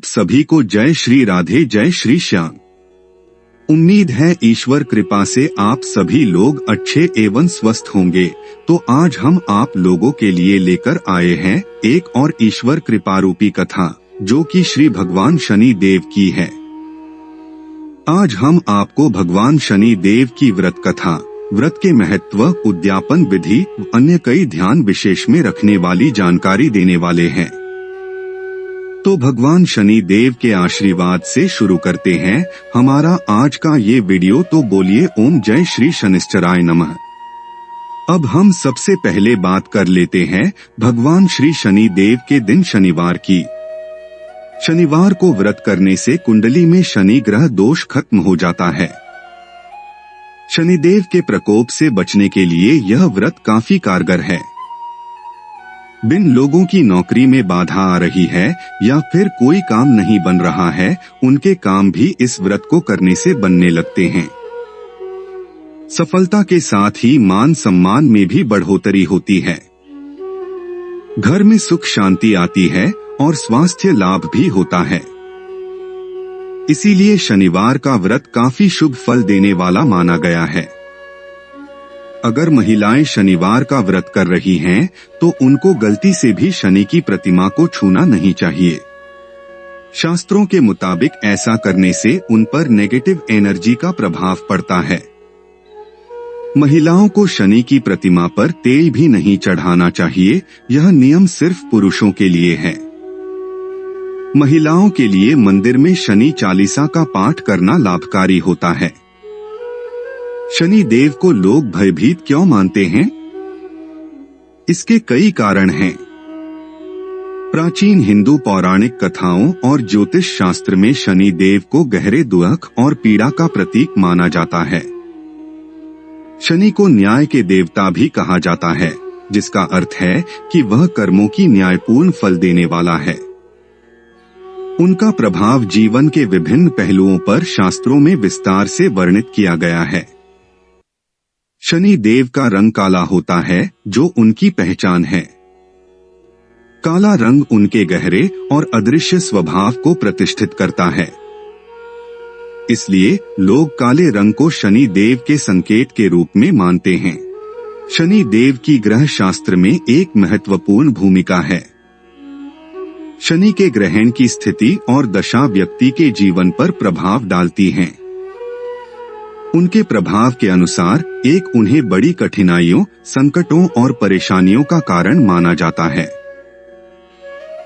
सभी को जय श्री राधे, जय श्री श्याम। उम्मीद है ईश्वर कृपा से आप सभी लोग अच्छे एवं स्वस्थ होंगे। तो आज हम आप लोगों के लिए लेकर आए हैं एक और ईश्वर कृपा रूपी कथा, जो कि श्री भगवान शनि देव की है। आज हम आपको भगवान शनि देव की व्रत कथा, व्रत के महत्व, उद्यापन विधि, अन्य कई ध्यान विशेष में रखने वाली जानकारी देने वाले हैं। तो भगवान शनि देव के आशीर्वाद से शुरू करते हैं हमारा आज का ये वीडियो। तो बोलिए ओम जय श्री शनिश्चराय नमः। अब हम सबसे पहले बात कर लेते हैं भगवान श्री शनि देव के दिन शनिवार की। शनिवार को व्रत करने से कुंडली में शनि ग्रह दोष खत्म हो जाता है। शनिदेव के प्रकोप से बचने के लिए यह व्रत काफी कारगर है। जिन लोगों की नौकरी में बाधा आ रही है या फिर कोई काम नहीं बन रहा है, उनके काम भी इस व्रत को करने से बनने लगते हैं। सफलता के साथ ही मान सम्मान में भी बढ़ोतरी होती है। घर में सुख शांति आती है और स्वास्थ्य लाभ भी होता है। इसीलिए शनिवार का व्रत काफी शुभ फल देने वाला माना गया है। अगर महिलाएं शनिवार का व्रत कर रही हैं, तो उनको गलती से भी शनि की प्रतिमा को छूना नहीं चाहिए। शास्त्रों के मुताबिक ऐसा करने से उन पर नेगेटिव एनर्जी का प्रभाव पड़ता है। महिलाओं को शनि की प्रतिमा पर तेल भी नहीं चढ़ाना चाहिए। यह नियम सिर्फ पुरुषों के लिए है। महिलाओं के लिए मंदिर में शनि चालीसा का पाठ करना लाभकारी होता है। शनि देव को लोग भयभीत क्यों मानते हैं? इसके कई कारण हैं। प्राचीन हिंदू पौराणिक कथाओं और ज्योतिष शास्त्र में शनि देव को गहरे दुख और पीड़ा का प्रतीक माना जाता है। शनि को न्याय के देवता भी कहा जाता है, जिसका अर्थ है कि वह कर्मों की न्यायपूर्ण फल देने वाला है। उनका प्रभाव जीवन के विभिन्न पहलुओं पर शास्त्रों में विस्तार से वर्णित किया गया है। शनि देव का रंग काला होता है, जो उनकी पहचान है। काला रंग उनके गहरे और अदृश्य स्वभाव को प्रतिष्ठित करता है। इसलिए लोग काले रंग को शनि देव के संकेत के रूप में मानते हैं। शनि देव की ग्रह शास्त्र में एक महत्वपूर्ण भूमिका है। शनि के ग्रहण की स्थिति और दशा व्यक्ति के जीवन पर प्रभाव डालती हैं। उनके प्रभाव के अनुसार उन्हें बड़ी कठिनाइयों, संकटों और परेशानियों का कारण माना जाता है।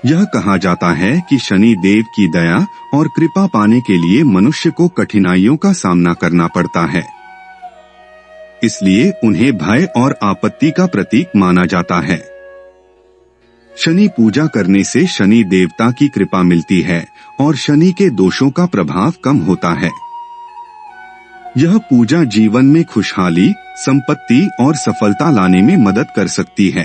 यह कहा जाता है कि शनि देव की दया और कृपा पाने के लिए मनुष्य को कठिनाइयों का सामना करना पड़ता है। इसलिए उन्हें भय और आपत्ति का प्रतीक माना जाता है। शनि पूजा करने से शनि देवता की कृपा मिलती है और शनि के दोषों का प्रभाव कम होता है। यह पूजा जीवन में खुशहाली, संपत्ति और सफलता लाने में मदद कर सकती है।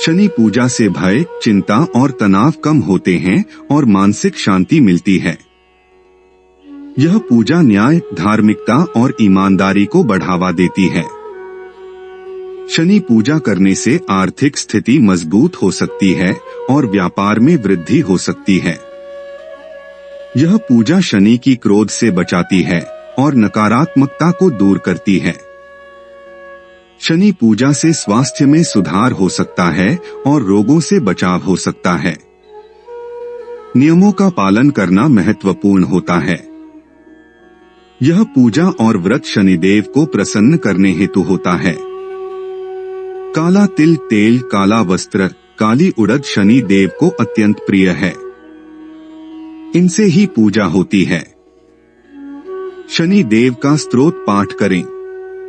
शनि पूजा से भय, चिंता और तनाव कम होते हैं और मानसिक शांति मिलती है। यह पूजा न्याय, धार्मिकता और ईमानदारी को बढ़ावा देती है। शनि पूजा करने से आर्थिक स्थिति मजबूत हो सकती है और व्यापार में वृद्धि हो सकती है। यह पूजा शनि की क्रोध से बचाती है और नकारात्मकता को दूर करती है। शनि पूजा से स्वास्थ्य में सुधार हो सकता है और रोगों से बचाव हो सकता है। नियमों का पालन करना महत्वपूर्ण होता है। यह पूजा और व्रत शनिदेव को प्रसन्न करने हेतु होता है। काला तिल, तेल, काला वस्त्र, काली उड़द शनि देव को अत्यंत प्रिय है। इनसे ही पूजा होती है। शनि देव का स्तोत्र पाठ करें।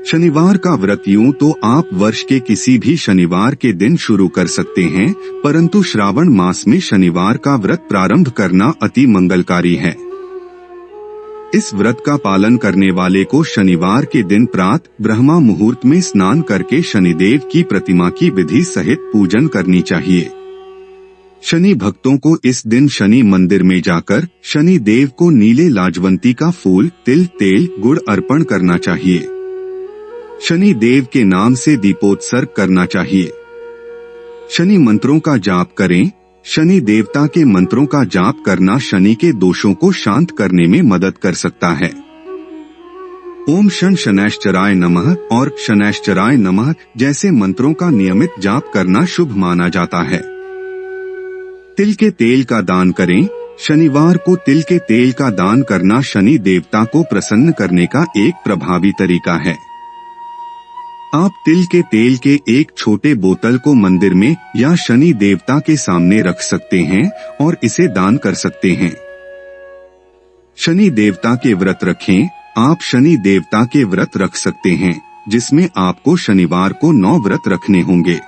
शनिवार का व्रत यूं तो आप वर्ष के किसी भी शनिवार के दिन शुरू कर सकते हैं, परंतु श्रावण मास में शनिवार का व्रत प्रारंभ करना अति मंगलकारी है। इस व्रत का पालन करने वाले को शनिवार के दिन प्रातः ब्रह्मा मुहूर्त में स्नान करके शनिदेव की प्रतिमा की विधि सहित पूजन करनी चाहिए। शनि भक्तों को इस दिन शनि मंदिर में जाकर शनि देव को नीले लाजवंती का फूल, तिल, तेल, गुड़ अर्पण करना चाहिए। शनि देव के नाम से दीपोत्सर्ग करना चाहिए। शनि मंत्रों का जाप करें। शनि देवता के मंत्रों का जाप करना शनि के दोषों को शांत करने में मदद कर सकता है। ओम शनैश्चराय नमः और शनैश्चराय नमः जैसे मंत्रों का नियमित जाप करना शुभ माना जाता है। तिल के तेल का दान करें। शनिवार को तिल के तेल का दान करना शनि देवता को प्रसन्न करने का एक प्रभावी तरीका है। आप तिल के तेल के एक छोटे बोतल को मंदिर में या शनि देवता के सामने रख सकते हैं और इसे दान कर सकते हैं। शनि देवता के व्रत रखें। आप शनि देवता के व्रत रख सकते हैं, जिसमें आपको शनिवार को 9 व्रत रखने होंगे।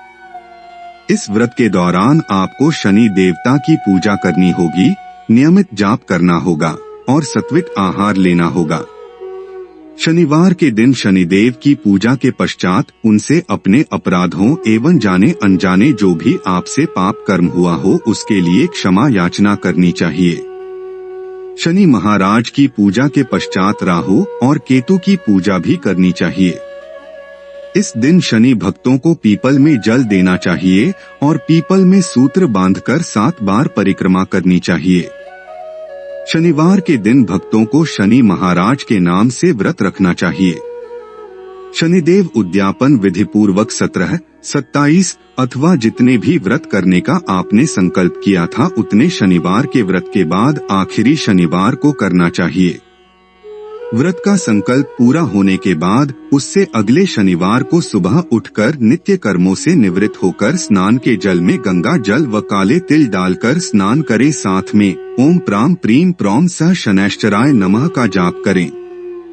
इस व्रत के दौरान आपको शनि देवता की पूजा करनी होगी, नियमित जाप करना होगा और सात्विक आहार लेना होगा। शनिवार के दिन शनिदेव की पूजा के पश्चात उनसे अपने अपराधों एवं जाने अनजाने जो भी आपसे पाप कर्म हुआ हो उसके लिए क्षमा याचना करनी चाहिए। शनि महाराज की पूजा के पश्चात राहु और केतु की पूजा भी करनी चाहिए। इस दिन शनि भक्तों को पीपल में जल देना चाहिए और पीपल में सूत्र बांधकर 7 बार परिक्रमा करनी चाहिए। शनिवार के दिन भक्तों को शनि महाराज के नाम से व्रत रखना चाहिए। शनिदेव उद्यापन विधि पूर्वक 17, 27 अथवा जितने भी व्रत करने का आपने संकल्प किया था उतने शनिवार के व्रत के बाद आखिरी शनिवार को करना चाहिए। व्रत का संकल्प पूरा होने के बाद उससे अगले शनिवार को सुबह उठकर नित्य कर्मों से निवृत्त होकर स्नान के जल में गंगा जल व काले तिल डालकर स्नान करें। साथ में ओम प्राम प्रीम प्रौम सह शनैश्चराय नमः का जाप करें।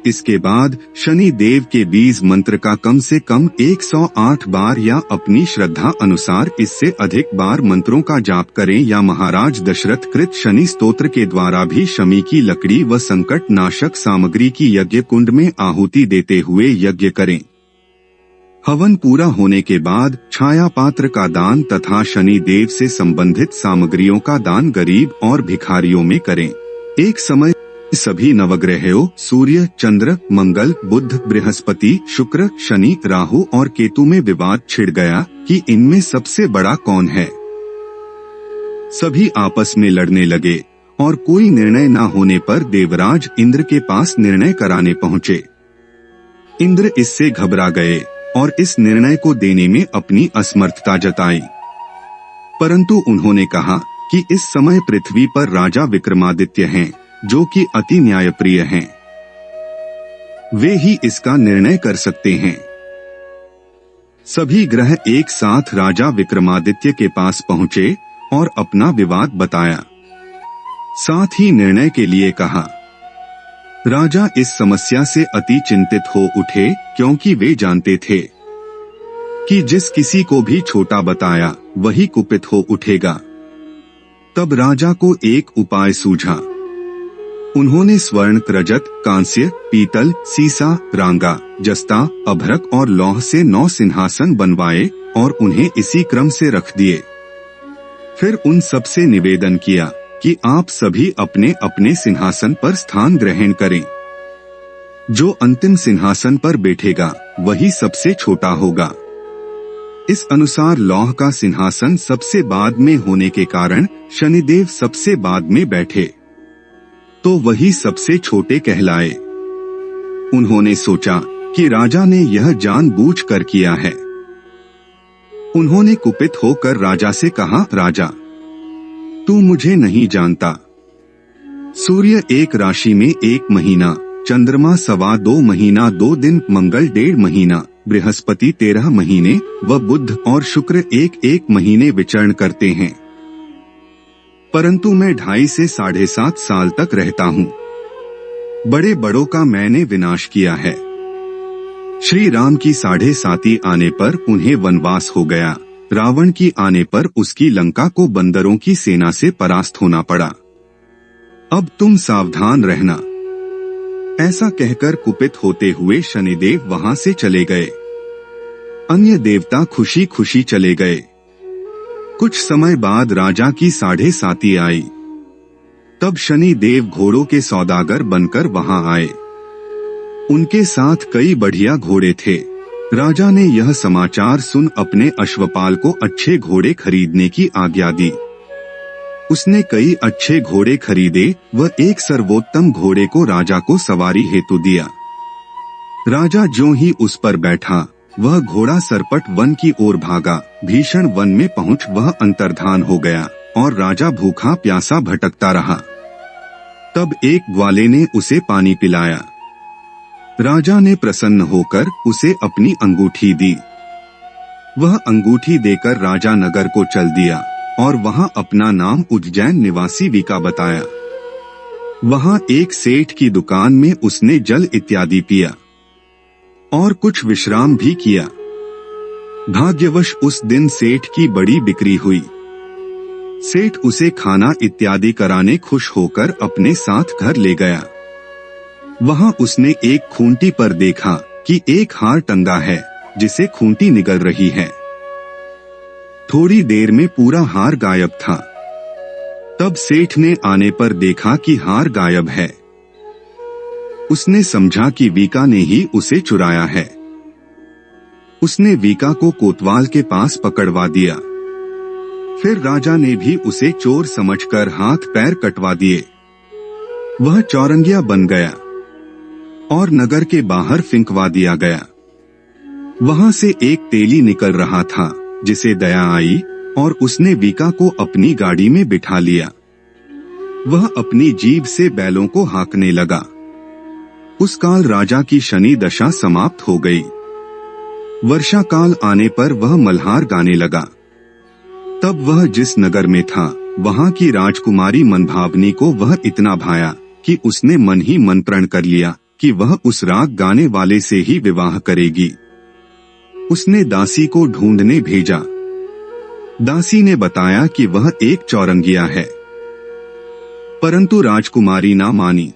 इसके बाद शनि देव के बीज मंत्र का कम से कम 108 बार या अपनी श्रद्धा अनुसार इससे अधिक बार मंत्रों का जाप करें या महाराज दशरथ कृत शनि स्तोत्र के द्वारा भी शमी की लकड़ी व संकट नाशक सामग्री की यज्ञ कुंड में आहुति देते हुए यज्ञ करें। हवन पूरा होने के बाद छाया पात्र का दान तथा शनि देव से संबंधित सामग्रियों का दान गरीब और भिखारियों में करें। एक समय सभी नवग्रहों सूर्य, चंद्र, मंगल, बुध, बृहस्पति, शुक्र, शनि, राहु और केतु में विवाद छिड़ गया कि इनमें सबसे बड़ा कौन है। सभी आपस में लड़ने लगे और कोई निर्णय न होने पर देवराज इंद्र के पास निर्णय कराने पहुँचे। इंद्र इससे घबरा गए और इस निर्णय को देने में अपनी असमर्थता जताई। परंतु उन्होंने कहा कि इस समय पृथ्वी पर राजा विक्रमादित्य हैं, जो कि अति न्यायप्रिय हैं। वे ही इसका निर्णय कर सकते हैं। सभी ग्रह एक साथ राजा विक्रमादित्य के पास पहुंचे और अपना विवाद बताया। साथ ही निर्णय के लिए कहा। राजा इस समस्या से अति चिंतित हो उठे, क्योंकि वे जानते थे कि जिस किसी को भी छोटा बताया वही कुपित हो उठेगा। तब राजा को एक उपाय सूझा। उन्होंने स्वर्ण, रजत, कांस्य, पीतल, सीसा, रांगा, जस्ता, अभ्रक और लौह से 9 सिंहासन बनवाए और उन्हें इसी क्रम से रख दिए। फिर उन सबसे निवेदन किया कि आप सभी अपने अपने सिंहासन पर स्थान ग्रहण करें। जो अंतिम सिंहासन पर बैठेगा वही सबसे छोटा होगा। इस अनुसार लौह का सिंहासन सबसे बाद में होने के कारण शनिदेव सबसे बाद में बैठे, तो वही सबसे छोटे कहलाए। उन्होंने सोचा कि राजा ने यह जानबूझकर किया है। उन्होंने कुपित होकर राजा से कहा, राजा, तू मुझे नहीं जानता। सूर्य 1 राशि में 1 महीना, चंद्रमा 2.25 महीना 2 दिन, मंगल 1.5 महीना, बृहस्पति 13 महीने व बुध और शुक्र 1 महीने विचरण करते हैं। परंतु मैं 2.5 से 7.5 साल तक रहता हूँ। बड़े बड़ों का मैंने विनाश किया है। श्री राम की 7.5 आने पर उन्हें वनवास हो गया। रावण की आने पर उसकी लंका को बंदरों की सेना से परास्त होना पड़ा। अब तुम सावधान रहना। ऐसा कहकर कुपित होते हुए शनिदेव वहां से चले गए। अन्य देवता खुशी खुशी चले गए। कुछ समय बाद राजा की 7.5 आई। तब शनि देव घोड़ों के सौदागर बनकर वहां आए। उनके साथ कई बढ़िया घोड़े थे। राजा ने यह समाचार सुन अपने अश्वपाल को अच्छे घोड़े खरीदने की आज्ञा दी। उसने कई अच्छे घोड़े खरीदे व एक सर्वोत्तम घोड़े को राजा को सवारी हेतु दिया। राजा ज्यों ही उस पर बैठा, वह घोड़ा सरपट वन की ओर भागा। भीषण वन में पहुंच वह अंतर्धान हो गया और राजा भूखा प्यासा भटकता रहा। तब एक ग्वाले ने उसे पानी पिलाया। राजा ने प्रसन्न होकर उसे अपनी अंगूठी दी। वह अंगूठी देकर राजा नगर को चल दिया और वहां अपना नाम उज्जैन निवासी वीका बताया। वहां एक सेठ की दुकान में उसने जल इत्यादि पिया और कुछ विश्राम भी किया। भाग्यवश उस दिन सेठ की बड़ी बिक्री हुई। सेठ उसे खाना इत्यादि कराने खुश होकर अपने साथ घर ले गया। वहां उसने एक खूंटी पर देखा कि एक हार टंगा है जिसे खूंटी निगल रही है। थोड़ी देर में पूरा हार गायब था। तब सेठ ने आने पर देखा कि हार गायब है। उसने समझा कि वीका ने ही उसे चुराया है। उसने वीका को कोतवाल के पास पकड़वा दिया। फिर राजा ने भी उसे चोर समझकर हाथ पैर कटवा दिए। वह चौरंगिया बन गया और नगर के बाहर फिंकवा दिया गया। वहां से एक तेली निकल रहा था जिसे दया आई और उसने वीका को अपनी गाड़ी में बिठा लिया। वह अपनी जीभ से बैलों को हाँकने लगा। उस काल राजा की शनि दशा समाप्त हो गई। वर्षा काल आने पर वह मल्हार गाने लगा। तब वह जिस नगर में था वहां की राजकुमारी मनभावनी को वह इतना भाया कि उसने मन ही मन प्रण कर लिया कि वह उस राग गाने वाले से ही विवाह करेगी। उसने दासी को ढूंढने भेजा। दासी ने बताया कि वह एक चौरंगिया है, परंतु राजकुमारी ना मानी।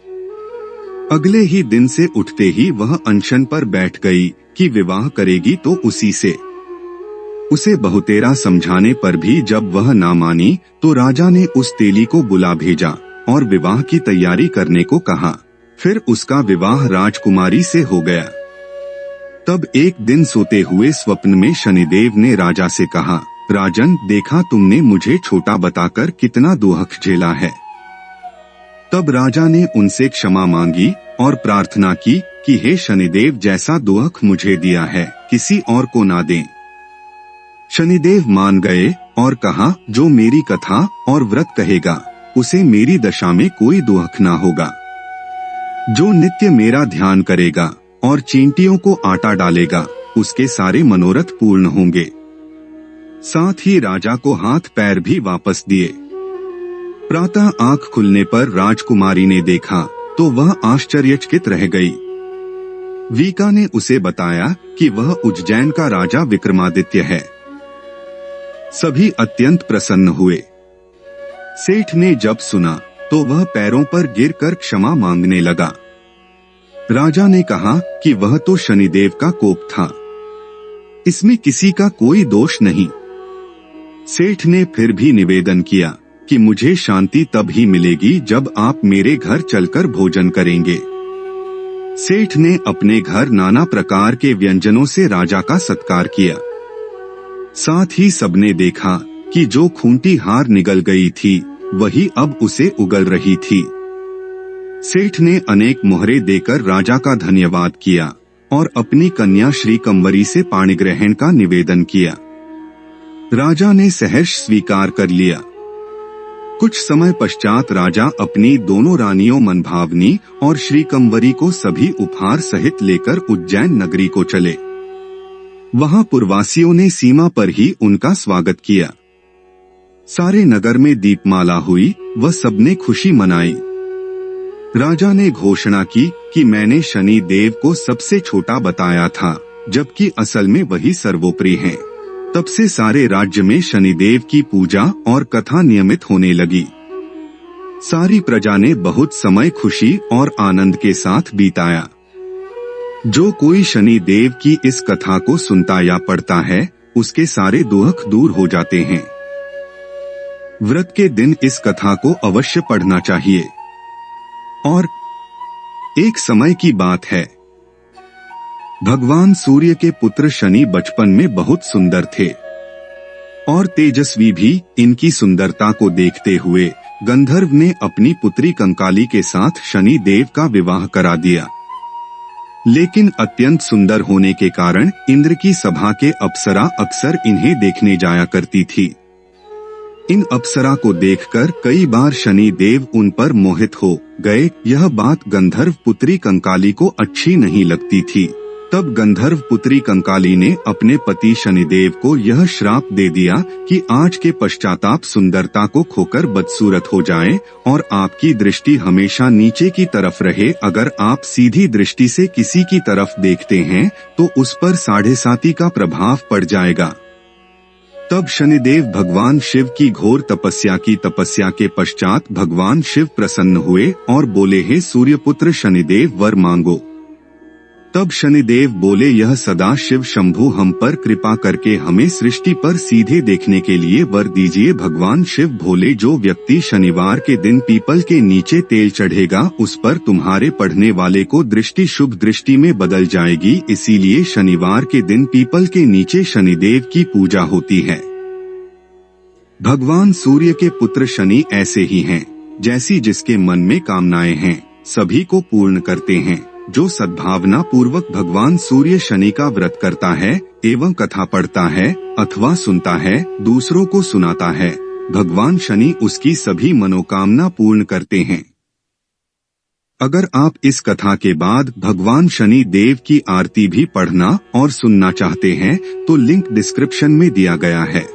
अगले ही दिन से उठते ही वह अनशन पर बैठ गई कि विवाह करेगी तो उसी से। उसे बहुतेरा समझाने पर भी जब वह ना मानी तो राजा ने उस तेली को बुला भेजा और विवाह की तैयारी करने को कहा। फिर उसका विवाह राजकुमारी से हो गया। तब एक दिन सोते हुए स्वप्न में शनिदेव ने राजा से कहा, राजन, देखा तुमने मुझे छोटा बताकर कितना दुख झेला है। तब राजा ने उनसे क्षमा मांगी और प्रार्थना की कि हे शनिदेव, जैसा दुख मुझे दिया है किसी और को ना दें। शनिदेव मान गए और कहा, जो मेरी कथा और व्रत कहेगा उसे मेरी दशा में कोई दुख ना होगा। जो नित्य मेरा ध्यान करेगा और चींटियों को आटा डालेगा उसके सारे मनोरथ पूर्ण होंगे। साथ ही राजा को हाथ पैर भी वापस दिए। प्रातः आंख खुलने पर राजकुमारी ने देखा तो वह आश्चर्यचकित रह गई। वीका ने उसे बताया कि वह उज्जैन का राजा विक्रमादित्य है। सभी अत्यंत प्रसन्न हुए। सेठ ने जब सुना तो वह पैरों पर गिरकर क्षमा मांगने लगा। राजा ने कहा कि वह तो शनिदेव का कोप था, इसमें किसी का कोई दोष नहीं। सेठ ने फिर भी निवेदन किया कि मुझे शांति तब ही मिलेगी जब आप मेरे घर चलकर भोजन करेंगे। सेठ ने अपने घर नाना प्रकार के व्यंजनों से राजा का सत्कार किया। साथ ही सबने देखा कि जो खूंटी हार निगल गई थी वही अब उसे उगल रही थी। सेठ ने अनेक मोहरे देकर राजा का धन्यवाद किया और अपनी कन्या श्री कंवरी से पाणिग्रहण का निवेदन किया। राजा ने सहर्ष स्वीकार कर लिया। कुछ समय पश्चात राजा अपनी दोनों रानियों मनभावनी और श्री कंवरी को सभी उपहार सहित लेकर उज्जैन नगरी को चले। वहां पुरवासियों ने सीमा पर ही उनका स्वागत किया। सारे नगर में दीपमाला हुई व सबने खुशी मनाई। राजा ने घोषणा की कि मैंने शनि देव को सबसे छोटा बताया था, जबकि असल में वही सर्वोपरि हैं। तब से सारे राज्य में शनिदेव की पूजा और कथा नियमित होने लगी। सारी प्रजा ने बहुत समय खुशी और आनंद के साथ बिताया। जो कोई शनि देव की इस कथा को सुनता या पढ़ता है उसके सारे दुख दूर हो जाते हैं। व्रत के दिन इस कथा को अवश्य पढ़ना चाहिए। और एक समय की बात है, भगवान सूर्य के पुत्र शनि बचपन में बहुत सुंदर थे और तेजस्वी भी। इनकी सुंदरता को देखते हुए गंधर्व ने अपनी पुत्री कंकाली के साथ शनि देव का विवाह करा दिया। लेकिन अत्यंत सुंदर होने के कारण इंद्र की सभा के अप्सरा अक्सर इन्हें देखने जाया करती थी। इन अप्सरा को देखकर कई बार शनि देव उन पर मोहित हो गए। यह बात गंधर्व पुत्री कंकाली को अच्छी नहीं लगती थी। तब गंधर्व पुत्री कंकाली ने अपने पति शनिदेव को यह श्राप दे दिया कि आज के पश्चात आप सुंदरता को खोकर बदसूरत हो जाएं और आपकी दृष्टि हमेशा नीचे की तरफ रहे। अगर आप सीधी दृष्टि से किसी की तरफ देखते हैं तो उस पर 7.5 का प्रभाव पड़ जाएगा। तब शनिदेव भगवान शिव की घोर तपस्या के पश्चात भगवान शिव प्रसन्न हुए और बोले, हे सूर्यपुत्र शनिदेव वर मांगो। तब शनिदेव बोले, यह सदा शिव शंभु हम पर कृपा करके हमें सृष्टि पर सीधे देखने के लिए वर दीजिए। भगवान शिव भोले, जो व्यक्ति शनिवार के दिन पीपल के नीचे तेल चढ़ेगा उस पर तुम्हारे पढ़ने वाले को दृष्टि शुभ दृष्टि में बदल जाएगी। इसीलिए शनिवार के दिन पीपल के नीचे शनिदेव की पूजा होती है। भगवान सूर्य के पुत्र शनि ऐसे ही हैं, जैसी जिसके मन में कामनाएं हैं सभी को पूर्ण करते हैं। जो सद्भावना पूर्वक भगवान सूर्य शनि का व्रत करता है एवं कथा पढ़ता है अथवा सुनता है, दूसरों को सुनाता है, भगवान शनि उसकी सभी मनोकामना पूर्ण करते हैं। अगर आप इस कथा के बाद भगवान शनि देव की आरती भी पढ़ना और सुनना चाहते हैं तो लिंक डिस्क्रिप्शन में दिया गया है।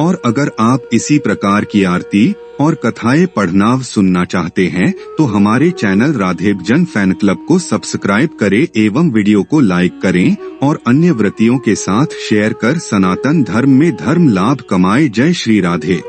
और अगर आप इसी प्रकार की आरती और कथाएं पढ़ना सुनना चाहते हैं तो हमारे चैनल राधेभजन फैन क्लब को सब्सक्राइब करें एवं वीडियो को लाइक करें और अन्य व्रतियों के साथ शेयर कर सनातन धर्म में धर्म लाभ कमाएं। जय श्री राधे।